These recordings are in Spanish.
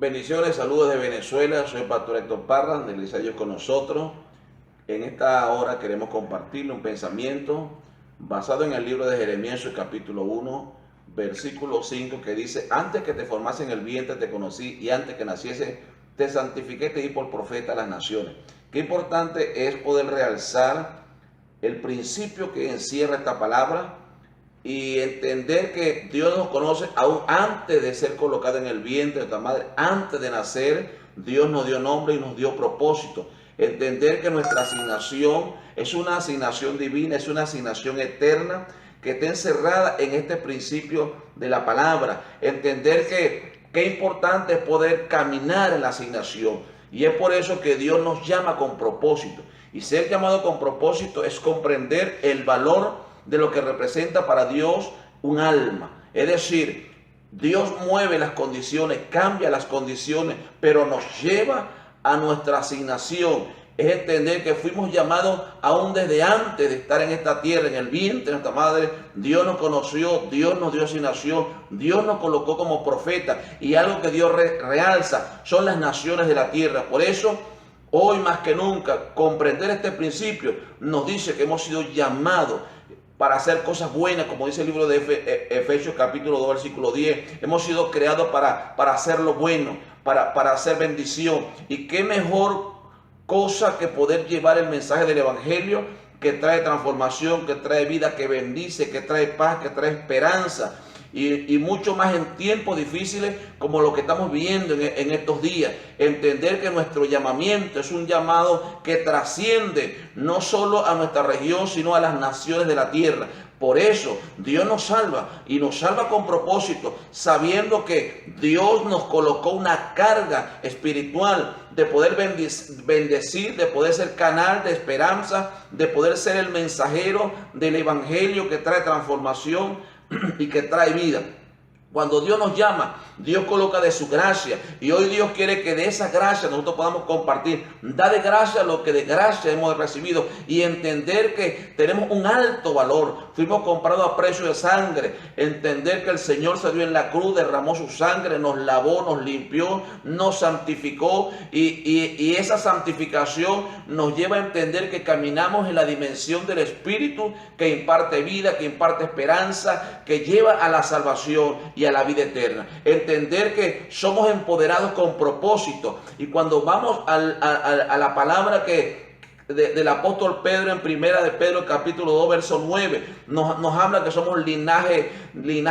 Bendiciones, saludos de Venezuela. Soy el pastor Héctor Parra, de la Iglesia de Dios con nosotros. En esta hora queremos compartirle un pensamiento basado en el libro de Jeremías, su capítulo 1, versículo 5, que dice: antes que te formase en el vientre te conocí, y antes que naciese te santifiqué, te di por profeta a las naciones. Qué importante es poder realzar el principio que encierra esta palabra y entender que Dios nos conoce aún antes de ser colocado en el vientre de nuestra madre. Antes de nacer, Dios nos dio nombre y nos dio propósito. Entender que nuestra asignación es una asignación divina, es una asignación eterna que está encerrada en este principio de la palabra. Entender que qué importante es poder caminar en la asignación. Y es por eso que Dios nos llama con propósito. Y ser llamado con propósito es comprender el valor de lo que representa para Dios un alma. Es decir, Dios mueve las condiciones, cambia las condiciones, pero nos lleva a nuestra asignación. Es entender que fuimos llamados aún desde antes de estar en esta tierra, en el vientre de nuestra madre. Dios nos conoció, Dios nos dio asignación, Dios nos colocó como profeta. Y algo que Dios realza son las naciones de la tierra. Por eso, hoy más que nunca, comprender este principio nos dice que hemos sido llamados para hacer cosas buenas, como dice el libro de Efesios capítulo 2, versículo 10. Hemos sido creados para hacer lo bueno, para hacer bendición. Y qué mejor cosa que poder llevar el mensaje del Evangelio, que trae transformación, que trae vida, que bendice, que trae paz, que trae esperanza. Y mucho más en tiempos difíciles como lo que estamos viviendo en estos días. Entender que nuestro llamamiento es un llamado que trasciende no solo a nuestra región, sino a las naciones de la tierra. Por eso Dios nos salva, y nos salva con propósito, sabiendo que Dios nos colocó una carga espiritual de poder bendecir, de poder ser canal de esperanza, de poder ser el mensajero del Evangelio que trae transformación y que trae vida. Cuando Dios nos llama, Dios coloca de su gracia, y hoy Dios quiere que de esa gracia nosotros podamos compartir. Da de gracia lo que de gracia hemos recibido, y entender que tenemos un alto valor. Fuimos comprados a precio de sangre. Entender que el Señor se dio en la cruz, derramó su sangre, nos lavó, nos limpió, nos santificó, y esa santificación nos lleva a entender que caminamos en la dimensión del Espíritu, que imparte vida, que imparte esperanza, que lleva a la salvación y a la vida eterna. Entender que somos empoderados con propósito. Y cuando vamos a la palabra del apóstol Pedro en primera de Pedro capítulo 2 verso 9, nos habla que somos linaje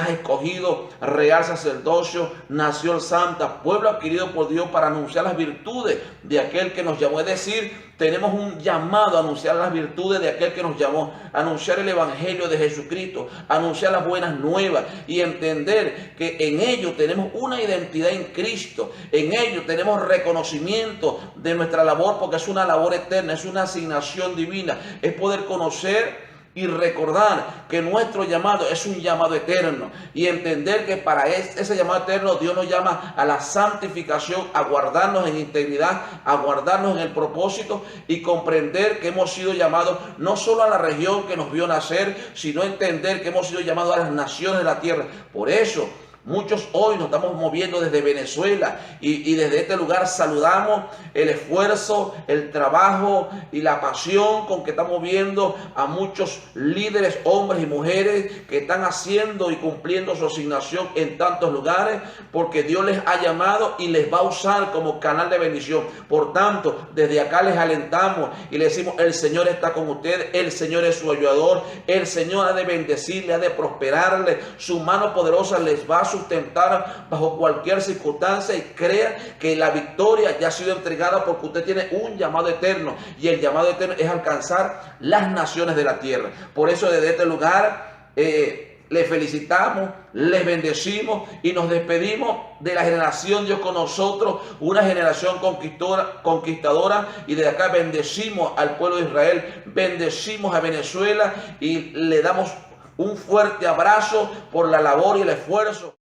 escogido, real sacerdocio, nación santa, pueblo adquirido por Dios para anunciar las virtudes de aquel que nos llamó. Es decir, tenemos un llamado a anunciar las virtudes de aquel que nos llamó, a anunciar el Evangelio de Jesucristo, a anunciar las buenas nuevas, y entender que en ello tenemos una identidad en Cristo. En ello tenemos reconocimiento de nuestra labor, porque es una labor eterna, es una asignación divina. Es poder conocer y recordar que nuestro llamado es un llamado eterno, y entender que para ese llamado eterno Dios nos llama a la santificación, a guardarnos en integridad, a guardarnos en el propósito, y comprender que hemos sido llamados no solo a la región que nos vio nacer, sino entender que hemos sido llamados a las naciones de la tierra. Por eso muchos hoy nos estamos moviendo desde Venezuela, y desde este lugar saludamos el esfuerzo, el trabajo y la pasión con que estamos viendo a muchos líderes, hombres y mujeres, que están haciendo y cumpliendo su asignación en tantos lugares, porque Dios les ha llamado y les va a usar como canal de bendición. Por tanto, desde acá les alentamos y les decimos: el Señor está con ustedes, el Señor es su ayudador, el Señor ha de bendecirle, ha de prosperarle, su mano poderosa les va a sustentar bajo cualquier circunstancia, y crea que la victoria ya ha sido entregada, porque usted tiene un llamado eterno, y el llamado eterno es alcanzar las naciones de la tierra. Por eso desde este lugar les felicitamos, les bendecimos y nos despedimos de la generación Dios con nosotros, una generación conquistadora, y desde acá bendecimos al pueblo de Israel, bendecimos a Venezuela, y le damos un fuerte abrazo por la labor y el esfuerzo.